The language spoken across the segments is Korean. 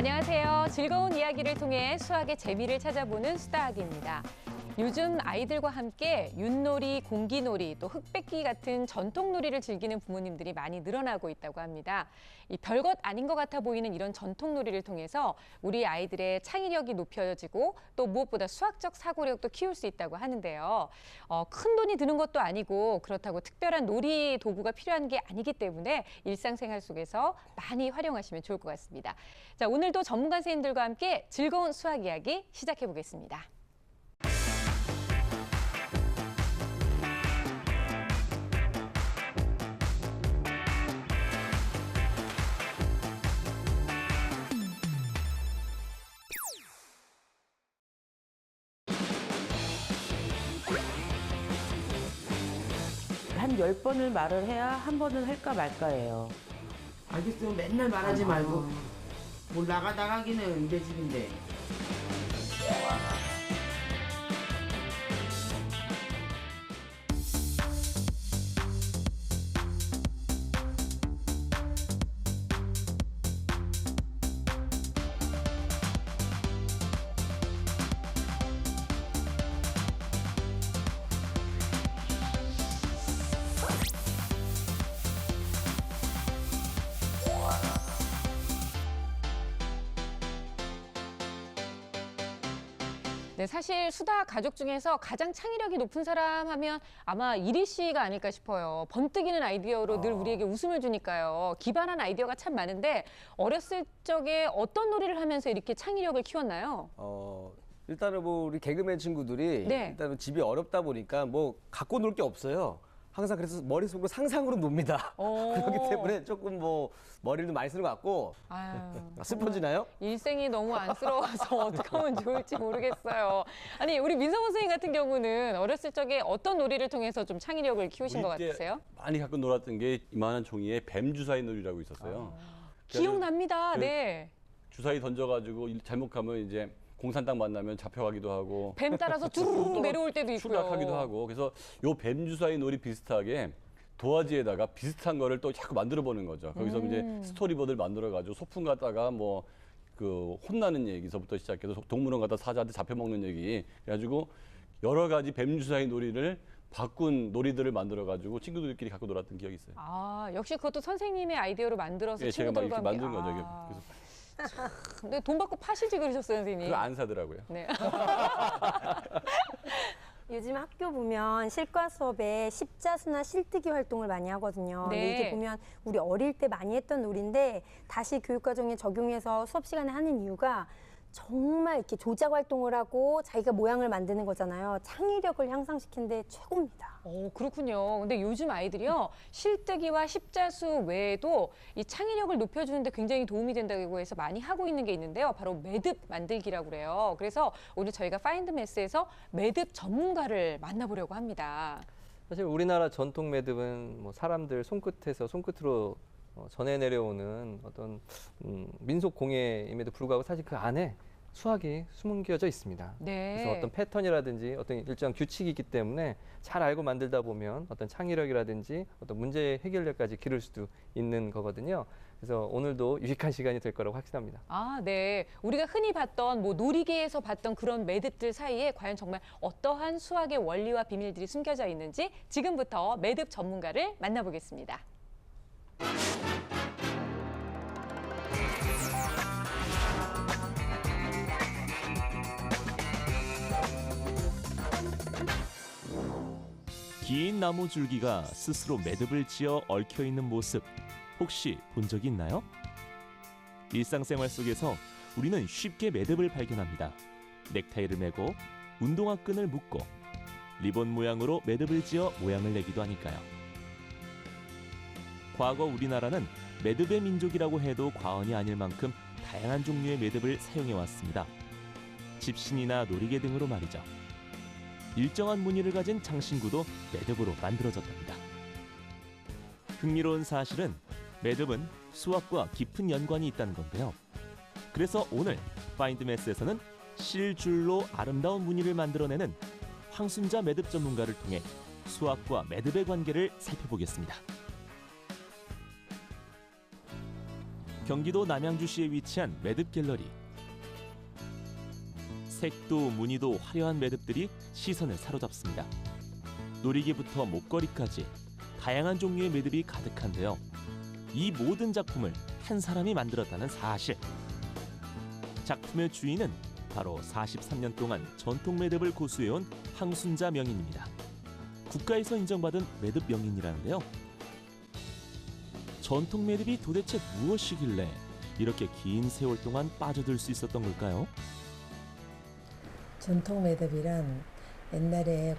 안녕하세요. 즐거운 이야기를 통해 수학의 재미를 찾아보는 수다학입니다. 요즘 아이들과 함께 윷놀이, 공기놀이, 또 흙뺏기 같은 전통놀이를 즐기는 부모님들이 많이 늘어나고 있다고 합니다. 이 별것 아닌 것 같아 보이는 이런 전통놀이를 통해서 우리 아이들의 창의력이 높여지고 또 무엇보다 수학적 사고력도 키울 수 있다고 하는데요. 큰 돈이 드는 것도 아니고 그렇다고 특별한 놀이 도구가 필요한 게 아니기 때문에 일상생활 속에서 많이 활용하시면 좋을 것 같습니다. 자, 오늘도 전문가 선생님들과 함께 즐거운 수학 이야기 시작해 보겠습니다. 한 10번을 말을 해야 한 번은 할까 말까예요. 알겠어. 맨날 말하지 말고. 뭘 나가기는 내 집인데. 네, 사실 수다 가족 중에서 가장 창의력이 높은 사람 하면 아마 이리 씨가 아닐까 싶어요. 번뜩이는 아이디어로 늘 우리에게 웃음을 주니까요. 기발한 아이디어가 참 많은데 어렸을 적에 어떤 놀이를 하면서 이렇게 창의력을 키웠나요? 일단은 뭐 우리 개그맨 친구들이 네. 일단은 집이 어렵다 보니까 뭐 갖고 놀 게 없어요. 항상 그래서 머릿속으로 상상으로 놉니다. 그렇기 때문에 조금 뭐 머리를 좀 많이 쓰는 것 같고. 아유, 슬퍼지나요? 일생이 너무 안쓰러워서 어떻게 하면 좋을지 모르겠어요. 아니, 우리 민성 선생님 같은 경우는 어렸을 적에 어떤 놀이를 통해서 좀 창의력을 키우신 것 우리 때 같으세요? 많이 갖고 놀았던 게 이만한 종이에 뱀 주사위 놀이라고 있었어요. 기억납니다. 그- 네. 주사위 던져가지고 잘못하면 이제 공산당 만나면 잡혀가기도 하고 뱀 따라서 쭈르륵 내려올 때도 있고요. 추락하기도 하고. 그래서 요 뱀 주사위 놀이 비슷하게 도화지에다가 비슷한 거를 또 자꾸 만들어 보는 거죠. 거기서 이제 스토리보드를 만들어가지고 소풍 갔다가 뭐 그 혼나는 얘기서부터 시작해서 동물원 갔다 사자한테 잡혀먹는 얘기 그래가지고 여러 가지 뱀 주사위 놀이를 바꾼 놀이들을 만들어가지고 친구들끼리 갖고 놀았던 기억이 있어요. 아, 역시 그것도 선생님의 아이디어로 만들어서 예, 제가 막 친구들과 이렇게 함께. 만든 거죠. 이게. 아, 그래서 근데 돈 받고 파시지 그러셨어요, 선생님. 그거 안 사더라고요. 네. 요즘 학교 보면 실과 수업에 십자수나 실뜨기 활동을 많이 하거든요. 근데 네. 이게 보면 우리 어릴 때 많이 했던 놀이인데 다시 교육과정에 적용해서 수업 시간에 하는 이유가 정말 이렇게 조작 활동을 하고 자기가 모양을 만드는 거잖아요. 창의력을 향상시키는데 최고입니다. 그렇군요. 근데 요즘 아이들이요, 실뜨기와 십자수 외에도 이 창의력을 높여주는데 굉장히 도움이 된다고 해서 많이 하고 있는 게 있는데요. 바로 매듭 만들기라고 그래요. 그래서 오늘 저희가 파인드메스에서 매듭 전문가를 만나보려고 합니다. 사실 우리나라 전통 매듭은 뭐 사람들 손끝에서 손끝으로 전해 내려오는 어떤 민속 공예임에도 불구하고 사실 그 안에 수학이 숨겨져 있습니다. 네. 그래서 어떤 패턴이라든지 어떤 일정한 규칙이 있기 때문에 잘 알고 만들다 보면 어떤 창의력이라든지 어떤 문제 해결력까지 기를 수도 있는 거거든요. 그래서 오늘도 유익한 시간이 될 거라고 확신합니다. 아, 네. 우리가 흔히 봤던 뭐 놀이기에서 봤던 그런 매듭들 사이에 과연 정말 어떠한 수학의 원리와 비밀들이 숨겨져 있는지 지금부터 매듭 전문가를 만나보겠습니다. 긴 나무 줄기가 스스로 매듭을 지어 얽혀 있는 모습 혹시 본 적이 있나요? 일상생활 속에서 우리는 쉽게 매듭을 발견합니다. 넥타이를 매고 운동화 끈을 묶고 리본 모양으로 매듭을 지어 모양을 내기도 하니까요. 과거 우리나라는 매듭의 민족이라고 해도 과언이 아닐 만큼 다양한 종류의 매듭을 사용해 왔습니다. 집신이나 놀이개 등으로 말이죠. 일정한 무늬를 가진 장신구도 매듭으로 만들어졌답니다. 흥미로운 사실은 매듭은 수학과 깊은 연관이 있다는 건데요. 그래서 오늘 파인드메스에서는 실줄로 아름다운 무늬를 만들어내는 황순자 매듭 전문가를 통해 수학과 매듭의 관계를 살펴보겠습니다. 경기도 남양주시에 위치한 매듭 갤러리. 색도 무늬도 화려한 매듭들이 시선을 사로잡습니다. 놀이기부터 목걸이까지 다양한 종류의 매듭이 가득한데요. 이 모든 작품을 한 사람이 만들었다는 사실. 작품의 주인은 바로 43년 동안 전통 매듭을 고수해온 황순자 명인입니다. 국가에서 인정받은 매듭 명인이라는데요. 전통 매듭이 도대체 무엇이길래 이렇게 긴 세월 동안 빠져들 수 있었던 걸까요? 전통 매듭이란 옛날에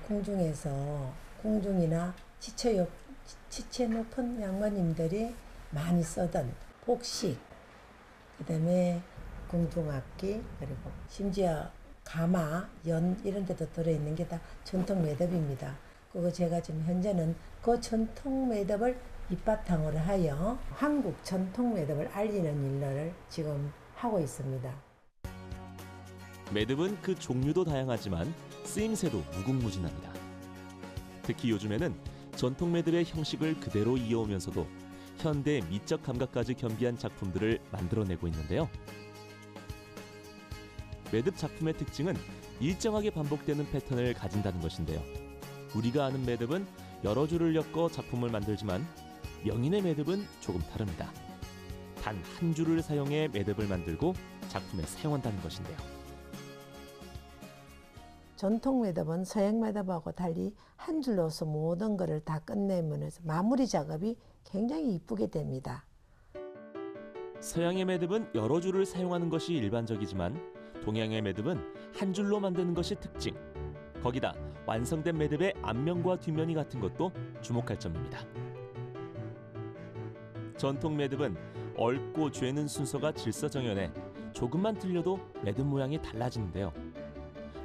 공중이나 지체 높은 양반님들이 많이 쓰던 복식, 그다음에 궁중악기, 그리고 심지어 가마, 연 이런 데도 들어있는 게 다 전통 매듭입니다. 그리고 제가 지금 현재는 그 전통 매듭을 밑바탕으로 하여 한국 전통 매듭을 알리는 일을 지금 하고 있습니다. 매듭은 그 종류도 다양하지만 쓰임새도 무궁무진합니다. 특히 요즘에는 전통 매듭의 형식을 그대로 이어오면서도 현대 미적 감각까지 겸비한 작품들을 만들어내고 있는데요. 매듭 작품의 특징은 일정하게 반복되는 패턴을 가진다는 것인데요. 우리가 아는 매듭은 여러 줄을 엮어 작품을 만들지만 명인의 매듭은 조금 다릅니다. 단 한 줄을 사용해 매듭을 만들고 작품에 사용한다는 것인데요. 전통 매듭은 서양 매듭하고 달리 한 줄로서 모든 것을 다 끝내면서 마무리 작업이 굉장히 이쁘게 됩니다. 서양의 매듭은 여러 줄을 사용하는 것이 일반적이지만 동양의 매듭은 한 줄로 만드는 것이 특징. 거기다 완성된 매듭의 앞면과 뒷면이 같은 것도 주목할 점입니다. 전통 매듭은 얽고 죄는 순서가 질서정연해 조금만 틀려도 매듭 모양이 달라지는데요.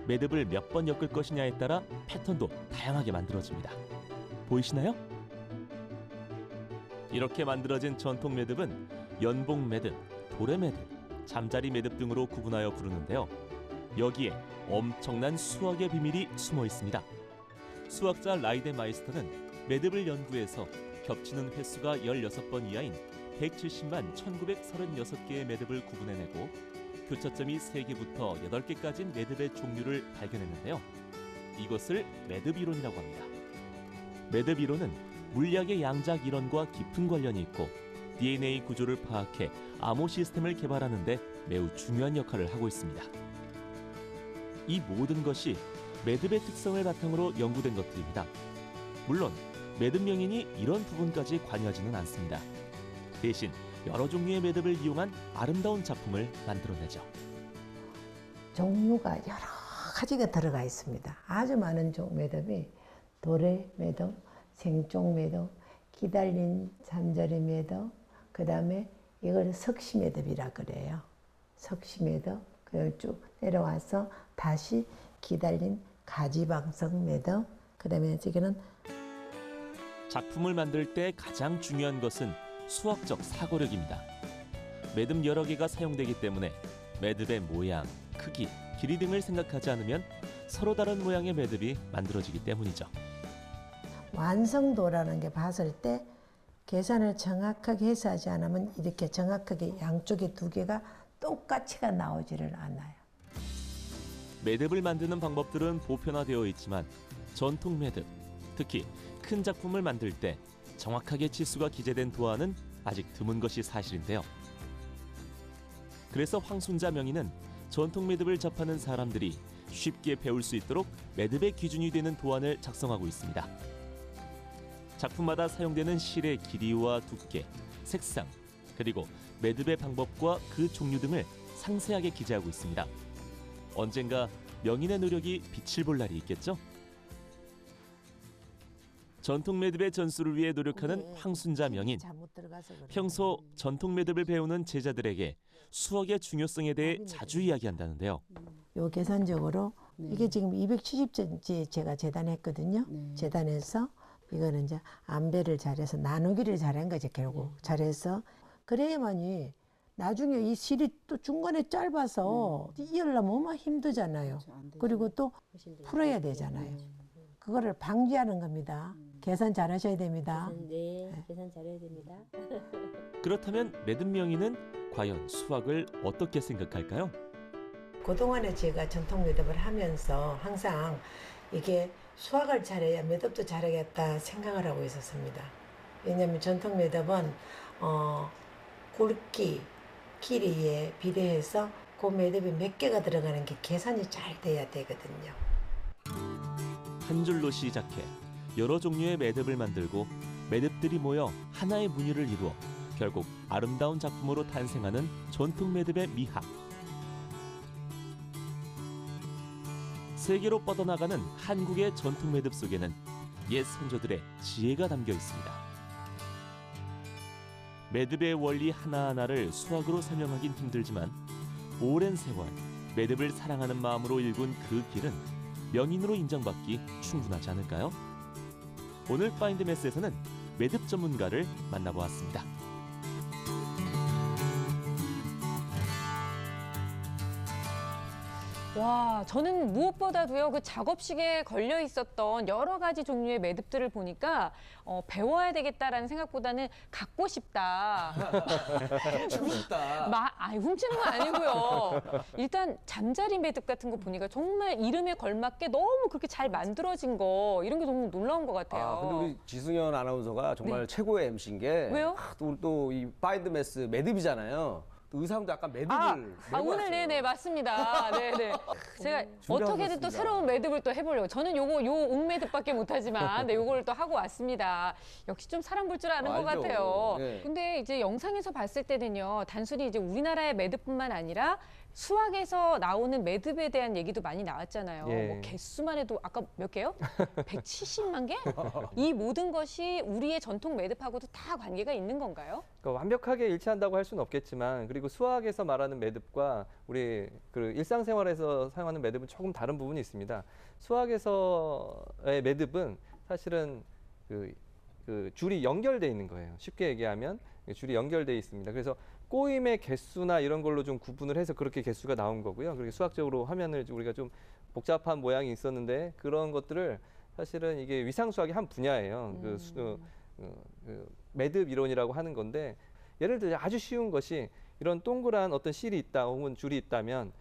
매듭을 몇 번 엮을 것이냐에 따라 패턴도 다양하게 만들어집니다. 보이시나요? 이렇게 만들어진 전통 매듭은 연봉 매듭, 도래 매듭, 잠자리 매듭 등으로 구분하여 부르는데요. 여기에 엄청난 수학의 비밀이 숨어 있습니다. 수학자 라이데 마이스터는 매듭을 연구해서 겹치는 횟수가 16번 이하인 170만 1936개의 매듭을 구분해내고 교차점이 3개부터 8개까지인 매듭의 종류를 발견했는데요. 이것을 매듭 이론이라고 합니다. 매듭 이론은 물리학의 양작 이론과 깊은 관련이 있고 DNA 구조를 파악해 암호 시스템을 개발하는 데 매우 중요한 역할을 하고 있습니다. 이 모든 것이 매듭의 특성을 바탕으로 연구된 것들입니다. 물론 매듭 명인이 이런 부분까지 관여하지는 않습니다. 대신 여러 종류의 매듭을 이용한 아름다운 작품을 만들어내죠. 종류가 여러 가지가 들어가 있습니다. 아주 많은 매듭이 도래 매듭, 생종 매듭, 기달린 잠자리 매듭, 그 다음에 이걸 석시 매듭이라 그래요. 석시 매듭, 그리고 쭉 내려와서 다시 기달린 가지방석 매듭, 그 다음에 저기는 작품을 만들 때 가장 중요한 것은 수학적 사고력입니다. 매듭 여러 개가 사용되기 때문에 매듭의 모양, 크기, 길이 등을 생각하지 않으면 서로 다른 모양의 매듭이 만들어지기 때문이죠. 완성도라는 게 봤을 때 계산을 정확하게 해서 하지 않으면 이렇게 정확하게 양쪽에 두 개가 똑같이가 나오지를 않아요. 매듭을 만드는 방법들은 보편화되어 있지만 전통 매듭, 특히 큰 작품을 만들 때 정확하게 치수가 기재된 도안은 아직 드문 것이 사실인데요. 그래서 황순자 명인은 전통 매듭을 접하는 사람들이 쉽게 배울 수 있도록 매듭의 기준이 되는 도안을 작성하고 있습니다. 작품마다 사용되는 실의 길이와 두께, 색상, 그리고 매듭의 방법과 그 종류 등을 상세하게 기재하고 있습니다. 언젠가 명인의 노력이 빛을 볼 날이 있겠죠? 전통 매듭의 전수를 위해 노력하는 황순자 명인. 평소 전통 매듭을 배우는 제자들에게 수학의 중요성에 대해 자주 이야기한다는데요. 요 계산적으로 이게 지금 270cm 제가 재단했거든요. 재단해서 이거는 이제 안배를 잘해서 나누기를 잘한 거죠. 결국 잘해서 그래야만이 나중에 이 실이 또 중간에 짧아서 이으려면 얼마나 힘들잖아요. 그리고 또 풀어야 되잖아요. 그거를 방지하는 겁니다. 계산 잘하셔야 됩니다. 네, 계산 잘해야 됩니다. 그렇다면 매듭 명인은 과연 수학을 어떻게 생각할까요? 그동안에 제가 전통 매듭을 하면서 항상 이게 수학을 잘해야 매듭도 잘하겠다 생각을 하고 있었습니다. 왜냐하면 전통 매듭은 굵기, 길이에 비례해서 그 매듭이 몇 개가 들어가는 게 계산이 잘 돼야 되거든요. 한 줄로 시작해 여러 종류의 매듭을 만들고 매듭들이 모여 하나의 무늬를 이루어 결국 아름다운 작품으로 탄생하는 전통 매듭의 미학. 세계로 뻗어나가는 한국의 전통 매듭 속에는 옛 선조들의 지혜가 담겨 있습니다. 매듭의 원리 하나하나를 수학으로 설명하긴 힘들지만 오랜 세월 매듭을 사랑하는 마음으로 일군 그 길은 명인으로 인정받기 충분하지 않을까요? 오늘 파인드 매스에서는 매듭 전문가를 만나보았습니다. 와, 저는 무엇보다도요, 그 작업식에 걸려 있었던 여러 가지 종류의 매듭들을 보니까 배워야 되겠다라는 생각보다는 갖고 싶다. 춤 싶다. 아니, 훔치는 건 아니고요. 일단 잠자리 매듭 같은 거 보니까 정말 이름에 걸맞게 너무 그렇게 잘 만들어진 거 이런 게 너무 놀라운 것 같아요. 아, 근데 우리 지승현 아나운서가 정말 최고의 MC인 게 왜요? 또 이 파인드 매스 매듭이잖아요. 의상도 약간 매듭을 메고 오늘 왔어요. 네네 맞습니다. 네네. 제가 준비하고 어떻게든 또 왔습니다. 새로운 매듭을 또 해보려고. 저는 요 옥매듭밖에 못하지만 네, 요거를 또 하고 왔습니다. 역시 좀 사람 볼 줄 아는 것 알죠. 같아요. 네. 근데 이제 영상에서 봤을 때는요, 단순히 이제 우리나라의 매듭뿐만 아니라 수학에서 나오는 매듭에 대한 얘기도 많이 나왔잖아요. 예. 뭐 개수만 해도 아까 몇 개요? 170만 개? 이 모든 것이 우리의 전통 매듭하고도 다 관계가 있는 건가요? 그러니까 완벽하게 일치한다고 할 수는 없겠지만 그리고 수학에서 말하는 매듭과 우리 그 일상생활에서 사용하는 매듭은 조금 다른 부분이 있습니다. 수학에서의 매듭은 사실은 그 줄이 연결돼 있는 거예요. 쉽게 얘기하면 줄이 연결돼 있습니다. 그래서 꼬임의 개수나 이런 걸로 좀 구분을 해서 그렇게 개수가 나온 거고요. 그렇게 수학적으로 화면을 우리가 좀 복잡한 모양이 있었는데 그런 것들을 사실은 이게 위상수학의 한 분야예요. 그 매듭 이론이라고 하는 건데 예를 들어 아주 쉬운 것이 이런 동그란 어떤 실이 있다 혹은 줄이 있다면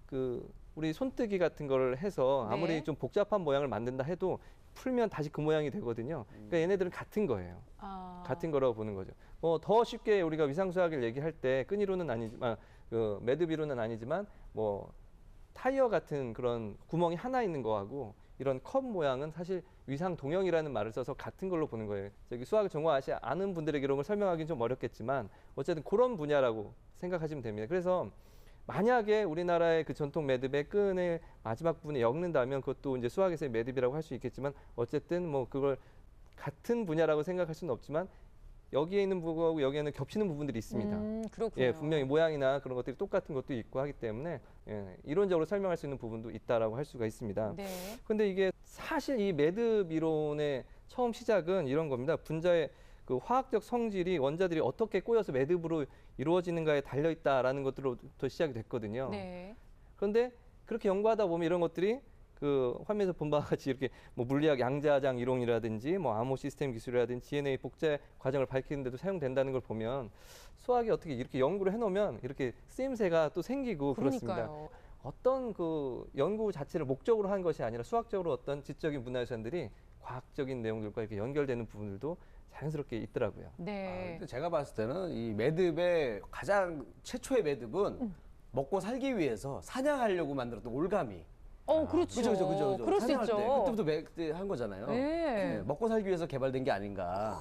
그 우리 손뜨기 같은 거를 해서 아무리 네. 좀 복잡한 모양을 만든다 해도 풀면 다시 그 모양이 되거든요. 그러니까 얘네들은 같은 거예요. 같은 거라고 보는 거죠. 더 쉽게 우리가 위상수학을 얘기할 때 끈이론은 아니지만 그 매듭이론은 아니지만 뭐 타이어 같은 그런 구멍이 하나 있는 거하고 이런 컵 모양은 사실 위상 동형이라는 말을 써서 같은 걸로 보는 거예요. 저기 수학을 전공하지 않은 분들에게 이런 걸 설명하기는 좀 어렵겠지만 어쨌든 그런 분야라고 생각하시면 됩니다. 그래서 만약에 우리나라의 그 전통 매듭의 끈의 마지막 부분에 엮는다면 그것도 이제 수학에서의 매듭이라고 할 수 있겠지만 어쨌든 뭐 그걸 같은 분야라고 생각할 수는 없지만 여기에 있는 부분하고 여기에는 겹치는 부분들이 있습니다. 그렇군요. 예, 분명히 모양이나 그런 것들이 똑같은 것도 있고 하기 때문에 예, 이론적으로 설명할 수 있는 부분도 있다라고 할 수가 있습니다. 네. 근데 이게 사실 이 매듭 이론의 처음 시작은 이런 겁니다. 분자의 그 화학적 성질이 원자들이 어떻게 꼬여서 매듭으로 이루어지는가에 달려 있다라는 것들로부터 시작이 됐거든요. 네. 그런데 그렇게 연구하다 보면 이런 것들이 그 화면에서 본 바와 같이 이렇게 뭐 물리학 양자장 이론이라든지 뭐 암호 시스템 기술이라든지 DNA 복제 과정을 밝히는 데도 사용된다는 걸 보면 수학이 어떻게 이렇게 연구를 해놓으면 이렇게 쓰임새가 또 생기고 그렇습니다. 그러니까요. 어떤 그 연구 자체를 목적으로 한 것이 아니라 수학적으로 어떤 지적인 문화유산들이 과학적인 내용들과 이렇게 연결되는 부분들도 자연스럽게 있더라고요. 네. 근데 제가 봤을 때는 이 매듭의 가장 최초의 매듭은 먹고 살기 위해서 사냥하려고 만들었던 올가미. 그렇죠. 그죠. 그럴 수 사냥할 있죠. 때, 그때부터 매듭 한 거잖아요. 네. 네, 먹고 살기 위해서 개발된 게 아닌가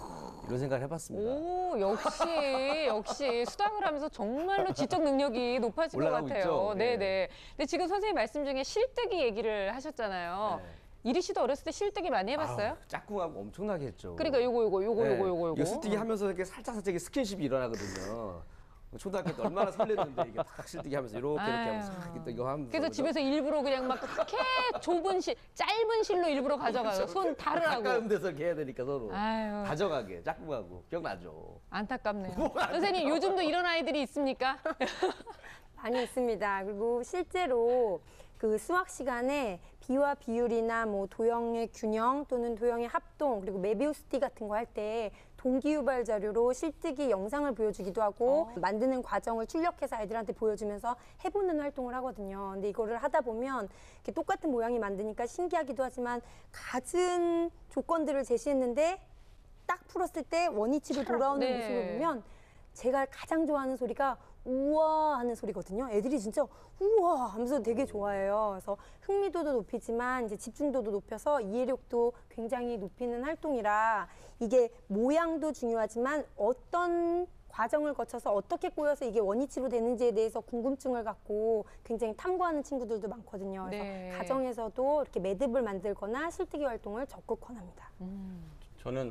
이런 생각을 해봤습니다. 오, 역시 수학을 하면서 정말로 지적 능력이 높아진 것 올라가고 같아요. 있죠. 네네. 네. 근데 지금 선생님 말씀 중에 실뜨기 얘기를 하셨잖아요. 네. 이리 씨도 어렸을 때 실뜨기 많이 해봤어요? 아우, 짝꿍하고 엄청나게 했죠. 그러니까 요거. 이거 스티기 하면서 이렇게 살짝 스킨십이 일어나거든요. 초등학교 때 얼마나 설렜는데 이게 딱 실뜨기 하면서 이렇게 하면서 또 이거 하면서 그래서 집에서 일부러 그냥 막 그렇게 좁은 짧은 실로 일부러 가져가요. 손 다르라고. 가까운 데서 이렇게 해야 되니까 서로 아유. 가져가게 짝꿍하고 기억나죠? 안타깝네요. 선생님 요즘도 이런 아이들이 있습니까? 많이 있습니다. 그리고 실제로 그 수학 시간에 비와 비율이나 뭐 도형의 균형 또는 도형의 합동 그리고 메비우스띠 같은 거 할 때 동기 유발 자료로 실뜨기 영상을 보여주기도 하고 만드는 과정을 출력해서 아이들한테 보여주면서 해보는 활동을 하거든요. 근데 이거를 하다 보면 이렇게 똑같은 모양이 만드니까 신기하기도 하지만 갖은 조건들을 제시했는데 딱 풀었을 때 원위치로 돌아오는 네. 모습을 보면 제가 가장 좋아하는 소리가 우와 하는 소리거든요. 애들이 진짜 우와 하면서 되게 좋아해요. 그래서 흥미도도 높이지만 이제 집중도도 높여서 이해력도 굉장히 높이는 활동이라 이게 모양도 중요하지만 어떤 과정을 거쳐서 어떻게 꼬여서 이게 원위치로 되는지에 대해서 궁금증을 갖고 굉장히 탐구하는 친구들도 많거든요. 그래서 네. 가정에서도 이렇게 매듭을 만들거나 실뜨기 활동을 적극 권합니다. 저는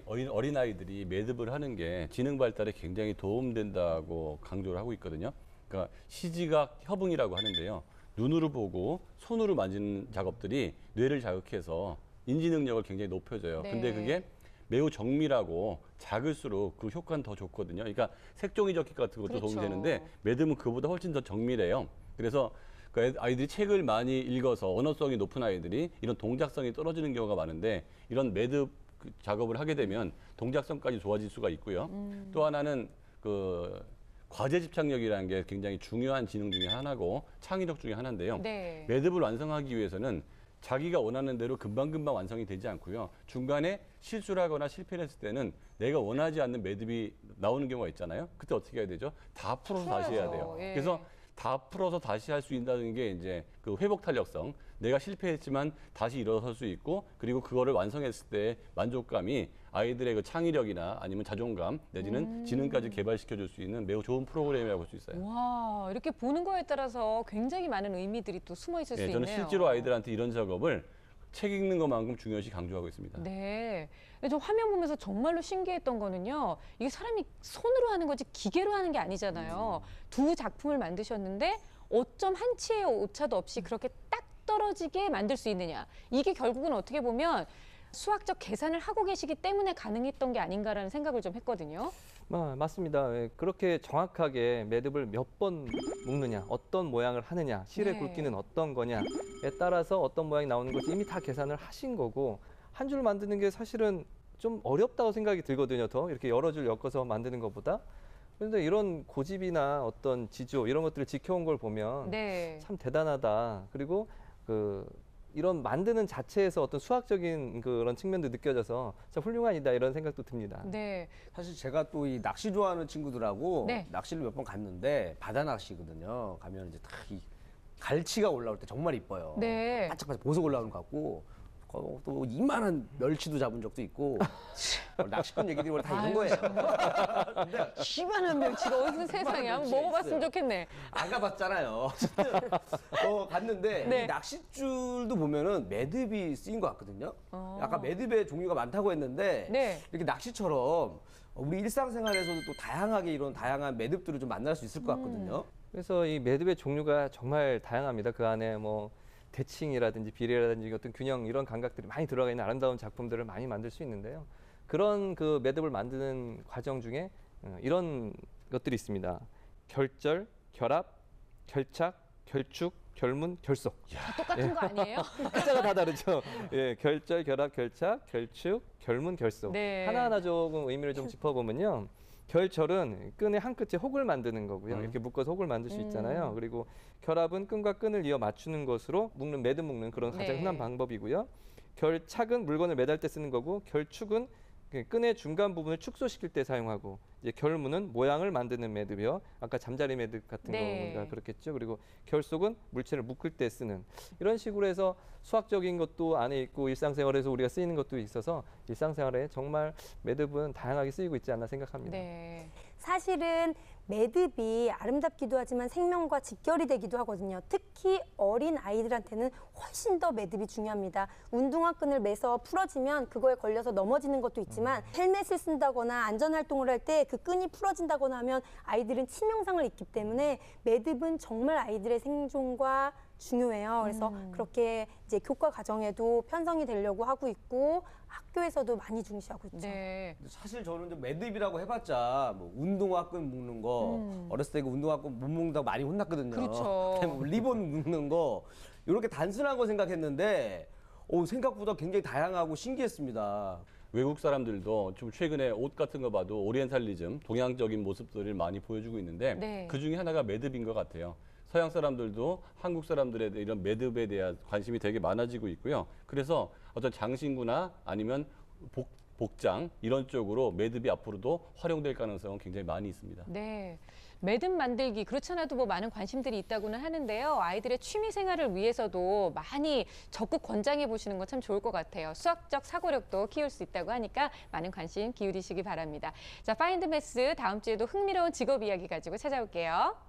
어린아이들이 매듭을 하는 게 지능 발달에 굉장히 도움된다고 강조를 하고 있거든요. 그러니까 시지각 협응이라고 하는데요. 눈으로 보고 손으로 만지는 작업들이 뇌를 자극해서 인지 능력을 굉장히 높여줘요. 네. 근데 그게 매우 정밀하고 작을수록 그 효과는 더 좋거든요. 그러니까 색종이 접기 같은 것도 그렇죠. 도움이 되는데 매듭은 그보다 훨씬 더 정밀해요. 그래서 그 아이들이 책을 많이 읽어서 언어성이 높은 아이들이 이런 동작성이 떨어지는 경우가 많은데 이런 매듭 그 작업을 하게 되면 동작성까지 좋아질 수가 있고요. 또 하나는 그 과제 집착력이라는 게 굉장히 중요한 지능 중에 하나고 창의력 중에 하나인데요. 네. 매듭을 완성하기 위해서는 자기가 원하는 대로 금방금방 완성이 되지 않고요. 중간에 실수를 하거나 실패를 했을 때는 내가 원하지 않는 매듭이 나오는 경우가 있잖아요. 그때 어떻게 해야 되죠? 다 풀어서 다시 해야 돼요. 예. 그래서 다 풀어서 다시 할 수 있다는 게 이제 그 회복 탄력성. 내가 실패했지만 다시 일어설 수 있고 그리고 그거를 완성했을 때 만족감이 아이들의 그 창의력이나 아니면 자존감 내지는 지능까지 개발시켜 줄 수 있는 매우 좋은 프로그램이라고 볼 수 있어요. 와, 이렇게 보는 거에 따라서 굉장히 많은 의미들이 또 숨어 있을 수 예, 있네요. 저는 실제로 아이들한테 이런 작업을 책 읽는 것만큼 중요시 강조하고 있습니다. 네. 저 화면 보면서 정말로 신기했던 거는요. 이게 사람이 손으로 하는 거지 기계로 하는 게 아니잖아요. 두 작품을 만드셨는데 어쩜 한 치의 오차도 없이 그렇게 딱 떨어지게 만들 수 있느냐. 이게 결국은 어떻게 보면 수학적 계산을 하고 계시기 때문에 가능했던 게 아닌가라는 생각을 좀 했거든요. 맞습니다. 예, 그렇게 정확하게 매듭을 몇 번 묶느냐, 어떤 모양을 하느냐, 실의 네. 굵기는 어떤 거냐에 따라서 어떤 모양이 나오는 것이 이미 다 계산을 하신 거고 한 줄 만드는 게 사실은 좀 어렵다고 생각이 들거든요. 더 이렇게 여러 줄 엮어서 만드는 것보다. 그런데 이런 고집이나 어떤 지조 이런 것들을 지켜온 걸 보면 네. 참 대단하다. 그리고 이런 만드는 자체에서 어떤 수학적인 그런 측면도 느껴져서 참 훌륭하다 이런 생각도 듭니다. 네. 사실 제가 또 이 낚시 좋아하는 친구들하고 네. 낚시를 몇 번 갔는데 바다 낚시거든요. 가면 이제 딱 이 갈치가 올라올 때 정말 이뻐요. 네. 바짝바짝 보석 올라오는 것 같고 또 이만한 멸치도 잡은 적도 있고 낚시꾼 얘기들이 원래 다 이런 거예요. 이만한 멸치가 어디서 세상에 한번 멸치가 먹어봤으면 있어요. 좋겠네. 안 가봤잖아요. 갔는데 네. 이 낚싯줄도 보면은 매듭이 쓰인 것 같거든요. 어. 아까 매듭의 종류가 많다고 했는데 네. 이렇게 낚시처럼 우리 일상생활에서도 또 다양하게 이런 다양한 매듭들을 좀 만날 수 있을 것 같거든요. 그래서 이 매듭의 종류가 정말 다양합니다. 그 안에 뭐 대칭이라든지 비례라든지 어떤 균형 이런 감각들이 많이 들어가 있는 아름다운 작품들을 많이 만들 수 있는데요. 그런 그 매듭을 만드는 과정 중에 이런 것들이 있습니다. 결절, 결합, 결착, 결축, 결문, 결속. 다 똑같은 거 아니에요? 글자가 다 다르죠. 예, 결절, 결합, 결착, 결축, 결문, 결속. 네. 하나하나 조금 의미를 좀 짚어보면요. 결절은 끈의 한 끝에 혹을 만드는 거고요. 이렇게 묶어서 혹을 만들 수 있잖아요. 그리고 결합은 끈과 끈을 이어 맞추는 것으로 묶는 매듭 묶는 그런 가장 네. 흔한 방법이고요. 결착은 물건을 매달 때 쓰는 거고 결축은 끈의 중간 부분을 축소시킬 때 사용하고 이제 결문은 모양을 만드는 매듭이요. 아까 잠자리 매듭 같은 네. 거가 그렇겠죠. 그리고 결속은 물체를 묶을 때 쓰는 이런 식으로 해서 수학적인 것도 안에 있고 일상생활에서 우리가 쓰이는 것도 있어서 일상생활에 정말 매듭은 다양하게 쓰이고 있지 않나 생각합니다. 네. 사실은 매듭이 아름답기도 하지만 생명과 직결이 되기도 하거든요. 특히 어린 아이들한테는 훨씬 더 매듭이 중요합니다. 운동화 끈을 매서 풀어지면 그거에 걸려서 넘어지는 것도 있지만 헬멧을 쓴다거나 안전활동을 할 때 그 끈이 풀어진다거나 하면 아이들은 치명상을 입기 때문에 매듭은 정말 아이들의 생존과 중요해요. 그래서 그렇게 이제 교과 과정에도 편성이 되려고 하고 있고 학교에서도 많이 중시하고 있죠. 네. 사실 저는 좀 매듭이라고 해봤자 뭐 운동화 끈 묶는 거 어렸을 때 그 운동화 끈 못 묶는다고 많이 혼났거든요. 그렇죠. 그다음에 뭐 리본 묶는 거 이렇게 단순한 거 생각했는데 생각보다 굉장히 다양하고 신기했습니다. 외국 사람들도 좀 최근에 옷 같은 거 봐도 오리엔탈리즘, 동양적인 모습들을 많이 보여주고 있는데 네. 그 중에 하나가 매듭인 것 같아요. 서양 사람들도 한국 사람들의 이런 매듭에 대한 관심이 되게 많아지고 있고요. 그래서 어떤 장신구나 아니면 복장 이런 쪽으로 매듭이 앞으로도 활용될 가능성은 굉장히 많이 있습니다. 네. 매듭 만들기 그렇지 않아도 뭐 많은 관심들이 있다고는 하는데요. 아이들의 취미 생활을 위해서도 많이 적극 권장해 보시는 건 참 좋을 것 같아요. 수학적 사고력도 키울 수 있다고 하니까 많은 관심 기울이시기 바랍니다. 자, 파인드 매스 다음 주에도 흥미로운 직업 이야기 가지고 찾아올게요.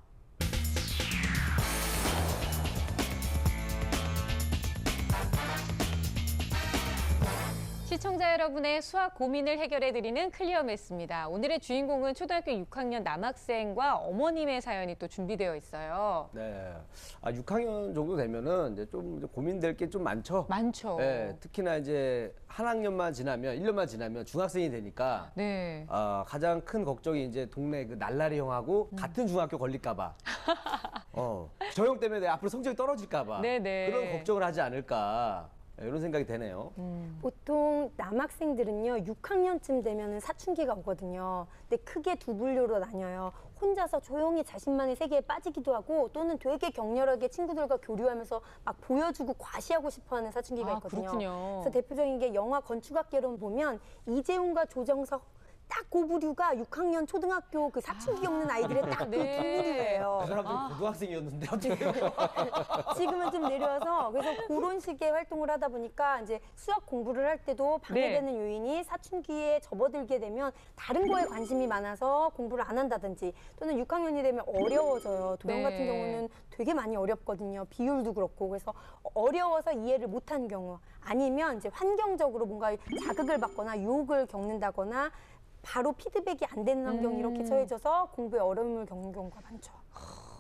시청자 여러분의 수학 고민을 해결해드리는 클리어 매스입니다. 오늘의 주인공은 초등학교 6학년 남학생과 어머님의 사연이 또 준비되어 있어요. 네. 6학년 정도 되면은 이제 좀 고민될 게 좀 많죠. 많죠. 네, 특히나 이제 한 학년만 지나면 1년만 지나면 중학생이 되니까 네. 가장 큰 걱정이 이제 동네 그 날라리 형하고 같은 중학교 걸릴까봐. 저 형 때문에 내 앞으로 성적이 떨어질까봐. 네네. 그런 걱정을 하지 않을까. 이런 생각이 되네요. 보통 남학생들은요 6학년쯤 되면은 사춘기가 오거든요. 근데 크게 두 분류로 나뉘어요. 혼자서 조용히 자신만의 세계에 빠지기도 하고 또는 되게 격렬하게 친구들과 교류하면서 막 보여주고 과시하고 싶어하는 사춘기가 있거든요. 그렇군요. 그래서 대표적인 게 영화 건축학개론 보면 이재훈과 조정석 딱 그 부류가 6학년 초등학교 그 사춘기 없는 아이들의 딱 그 두 부류예요. 그 사람들 고등학생이었는데 어떻게 지금은 좀 내려와서 그래서 그런 식의 활동을 하다 보니까 이제 수학 공부를 할 때도 방해되는 요인이 사춘기에 접어들게 되면 다른 거에 관심이 많아서 공부를 안 한다든지 또는 6학년이 되면 어려워져요. 도형 같은 경우는 되게 많이 어렵거든요. 비율도 그렇고 그래서 어려워서 이해를 못한 경우 아니면 이제 환경적으로 뭔가 자극을 받거나 유혹을 겪는다거나 바로 피드백이 안 되는 환경이 이렇게 처해져서 공부에 어려움을 겪는 경우가 많죠.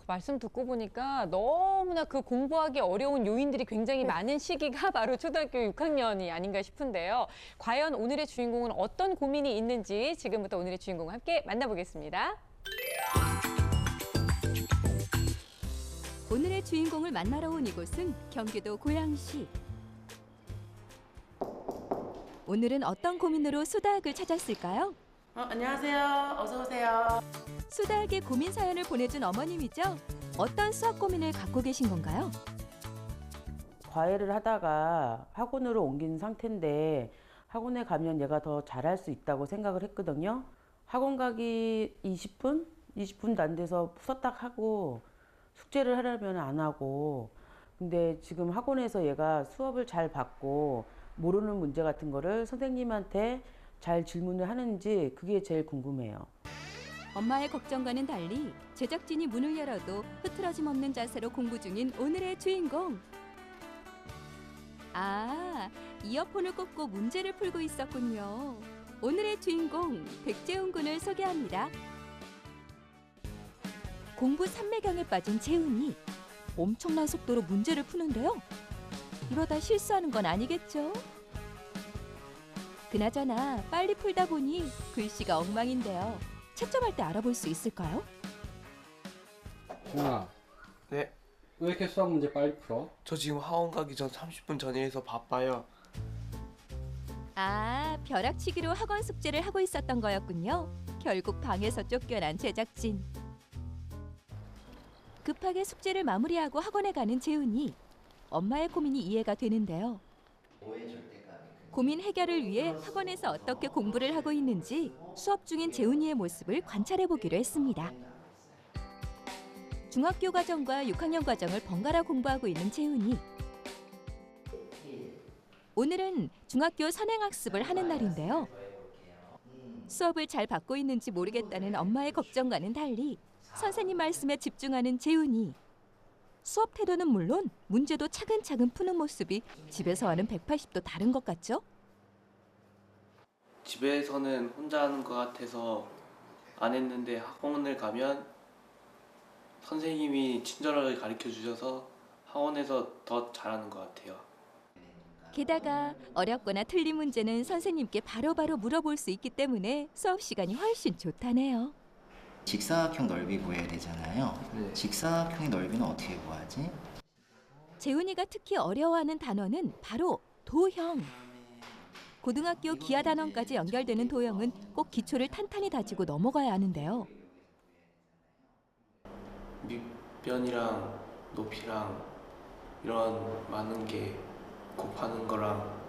말씀 듣고 보니까 너무나 그 공부하기 어려운 요인들이 굉장히 많은 시기가 바로 초등학교 6학년이 아닌가 싶은데요. 과연 오늘의 주인공은 어떤 고민이 있는지 지금부터 오늘의 주인공과 함께 만나보겠습니다. 오늘의 주인공을 만나러 온 이곳은 경기도 고양시. 오늘은 어떤 고민으로 수다학을 찾았을까요? 안녕하세요. 어서 오세요. 수다학의 고민 사연을 보내준 어머님이죠. 어떤 수학 고민을 갖고 계신 건가요? 과외를 하다가 학원으로 옮긴 상태인데 학원에 가면 얘가 더 잘할 수 있다고 생각을 했거든요. 학원 가기 20분도 안 돼서 후다닥 하고 숙제를 하려면 안 하고 근데 지금 학원에서 얘가 수업을 잘 받고 모르는 문제 같은 거를 선생님한테 잘 질문을 하는지 그게 제일 궁금해요. 엄마의 걱정과는 달리 제작진이 문을 열어도 흐트러짐 없는 자세로 공부 중인 오늘의 주인공. 아, 이어폰을 꽂고 문제를 풀고 있었군요. 오늘의 주인공 백재훈 군을 소개합니다. 공부 삼매경에 빠진 재훈이 엄청난 속도로 문제를 푸는데요. 이러다 실수하는 건 아니겠죠? 그나저나 빨리 풀다 보니 글씨가 엉망인데요. 채점할 때 알아볼 수 있을까요? 준아. 네. 왜 이렇게 수학 문제 빨리 풀어? 저 지금 학원 가기 전 30분 전이라서 바빠요. 아, 벼락치기로 학원 숙제를 하고 있었던 거였군요. 결국 방에서 쫓겨난 제작진. 급하게 숙제를 마무리하고 학원에 가는 재훈이. 엄마의 고민이 이해가 되는데요. 고민 해결을 위해 학원에서 어떻게 공부를 하고 있는지 수업 중인 재훈이의 모습을 관찰해 보기로 했습니다. 중학교 과정과 6학년 과정을 번갈아 공부하고 있는 재훈이. 오늘은 중학교 선행학습을 하는 날인데요. 수업을 잘 받고 있는지 모르겠다는 엄마의 걱정과는 달리 선생님 말씀에 집중하는 재훈이. 수업 태도는 물론 문제도 차근차근 푸는 모습이 집에서와는 180도 다른 것 같죠? 집에서는 혼자 하는 것 같아서 안 했는데 학원을 가면 선생님이 친절하게 가르쳐 주셔서 학원에서 더 잘하는 것 같아요. 게다가 어렵거나 틀린 문제는 선생님께 바로바로 물어볼 수 있기 때문에 수업 시간이 훨씬 좋다네요. 직사각형 넓이 구해야 되잖아요. 직사각형의 넓이는 어떻게 구하지? 재훈이가 특히 어려워하는 단어는 바로 도형. 고등학교 기하단원까지 연결되는 도형은 꼭 기초를 탄탄히 다지고 넘어가야 하는데요. 밑변이랑 높이랑 이런 많은 게 곱하는 거랑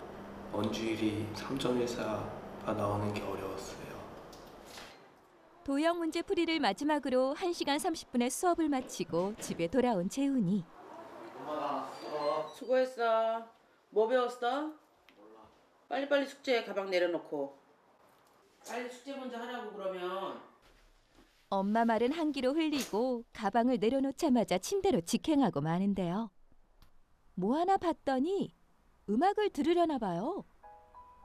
원주율이 3.14가 나오는 게 어려웠어요. 도형 문제 풀이를 마지막으로 1시간 30분의 수업을 마치고 집에 돌아온 재훈이. 수고했어. 뭐 배웠어? 몰라. 빨리빨리 숙제 가방 내려놓고. 빨리 숙제 먼저 하라고 그러면. 엄마 말은 한 귀로 흘리고 가방을 내려놓자마자 침대로 직행하고 마는데요. 뭐 하나 봤더니 음악을 들으려나 봐요.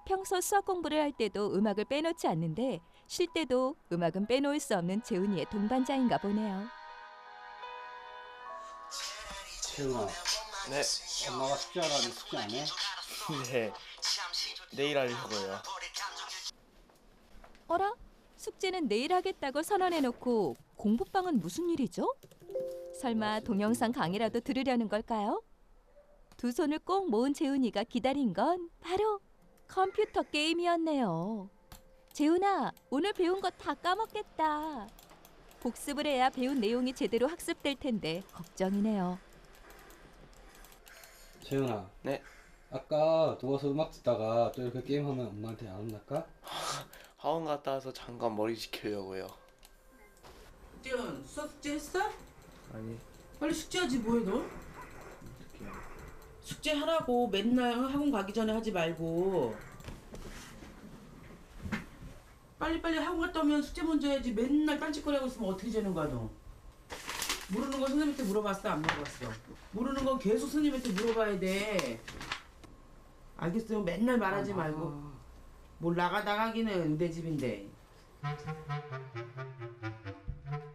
평소 수학 공부를 할 때도 음악을 빼놓지 않는데 쉴 때도 음악은 빼놓을 수 없는 재훈이의 동반자인가 보네요. 재훈아, 네. 엄마가 숙제하라는데 숙제 안 해? 네. 내일 하려고요. 어라? 숙제는 내일 하겠다고 선언해놓고 공부방은 무슨 일이죠? 설마 동영상 강의라도 들으려는 걸까요? 두 손을 꼭 모은 재훈이가 기다린 건 바로 컴퓨터 게임이었네요. 재훈아, 오늘 배운 거 다 까먹겠다. 복습을 해야 배운 내용이 제대로 학습될 텐데 걱정이네요. 재훈아. 네. 아까 누워서 음악 듣다가 또 이렇게 게임하면 엄마한테 안 혼날까? 학원 갔다 와서 잠깐 머리 식히려고요. 재훈, 수학 숙제 했어? 아니. 빨리 숙제하지 뭐해 너? 숙제하라고 맨날 학원 가기 전에 하지 말고. 빨리빨리 학원 갔다 오면 숙제 먼저 해야지. 맨날 딴짓거리하고 있으면 어떻게 되는 거야 너? 모르는 거 선생님한테 물어봤어 안 물어봤어? 모르는 건 계속 선생님한테 물어봐야 돼. 알겠어요? 맨날 말하지 말고. 뭘 나가기는 은대 집인데.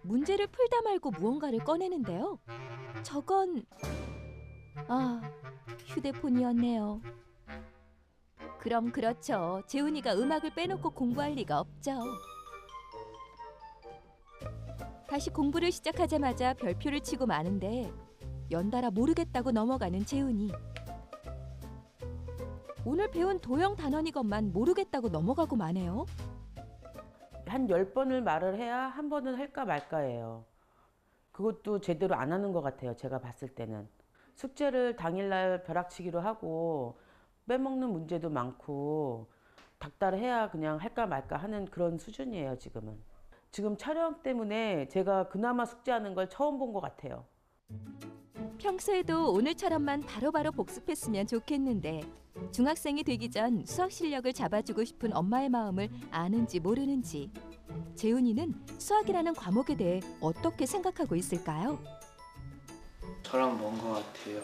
문제를 풀다 말고 무언가를 꺼내는데요. 저건 휴대폰이었네요. 그럼 그렇죠. 재훈이가 음악을 빼놓고 공부할 리가 없죠. 다시 공부를 시작하자마자 별표를 치고 마는데 연달아 모르겠다고 넘어가는 재훈이. 오늘 배운 도형 단원이것만 모르겠다고 넘어가고 마네요. 한 10번을 말을 해야 한 번은 할까 말까예요. 그것도 제대로 안 하는 것 같아요. 제가 봤을 때는. 숙제를 당일날 벼락치기로 하고 빼먹는 문제도 많고 닥달해야 그냥 할까 말까 하는 그런 수준이에요. 지금은. 지금 촬영 때문에 제가 그나마 숙제하는 걸 처음 본 것 같아요. 평소에도 오늘처럼만 바로바로 복습했으면 좋겠는데 중학생이 되기 전 수학 실력을 잡아주고 싶은 엄마의 마음을 아는지 모르는지 재훈이는 수학이라는 과목에 대해 어떻게 생각하고 있을까요? 저랑 먼 것 같아요.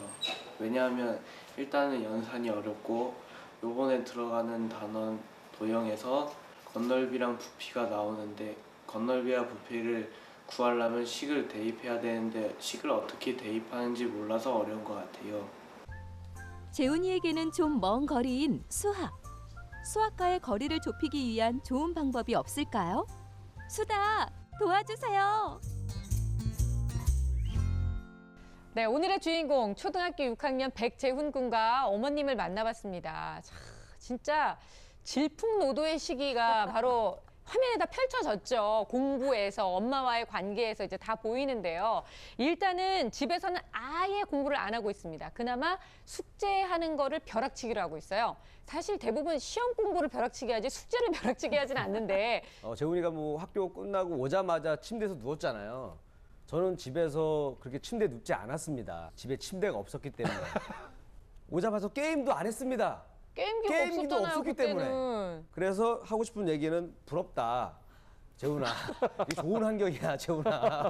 왜냐하면 일단은 연산이 어렵고 요번에 들어가는 단원 도형에서 건널비랑 부피가 나오는데 건널비와 부피를 구하려면 식을 대입해야 되는데 식을 어떻게 대입하는지 몰라서 어려운 것 같아요. 재훈이에게는 좀 먼 거리인 수학. 수학과의 거리를 좁히기 위한 좋은 방법이 없을까요? 수다, 도와주세요. 네, 오늘의 주인공 초등학교 6학년 백재훈 군과 어머님을 만나봤습니다. 자, 진짜 질풍노도의 시기가 바로 화면에다 펼쳐졌죠. 공부에서 엄마와의 관계에서 이제 다 보이는데요. 일단은 집에서는 아예 공부를 안 하고 있습니다. 그나마 숙제하는 거를 벼락치기로 하고 있어요. 사실 대부분 시험 공부를 벼락치기 하지 숙제를 벼락치기 하진 않는데 재훈이가 뭐 학교 끝나고 오자마자 침대에서 누웠잖아요. 저는 집에서 그렇게 침대에 눕지 않았습니다. 집에 침대가 없었기 때문에. 오자마자 게임도 안 했습니다. 게임기도 없었잖아요, 없었기 그때는. 때문에. 그래서 하고 싶은 얘기는 부럽다. 재훈아, 이게 좋은 환경이야, 재훈아.